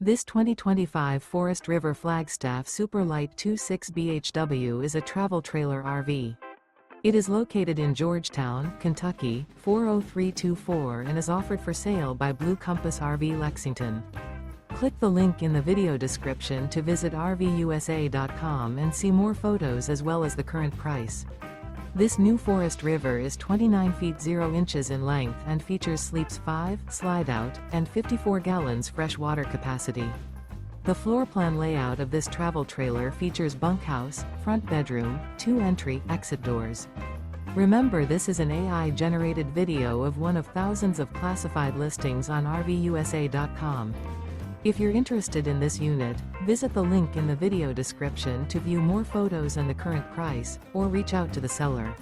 This 2025 Forest River Flagstaff Super Lite 26 BHW is a travel trailer RV. It is located in Georgetown, Kentucky, 40324 and is offered for sale by Blue Compass RV Lexington. Click the link in the video description to visit RVUSA.com and see more photos as well as the current price. This new Forest River is 29 feet 0 inches in length and features sleeps 5, Slideout, and 54 gallons fresh water capacity. The floor plan layout of this travel trailer features bunkhouse, front bedroom, 2 entry/exit doors. Remember, this is an AI-generated video of one of thousands of classified listings on RVUSA.com. If you're interested in this unit, visit the link in the video description to view more photos and the current price, or reach out to the seller.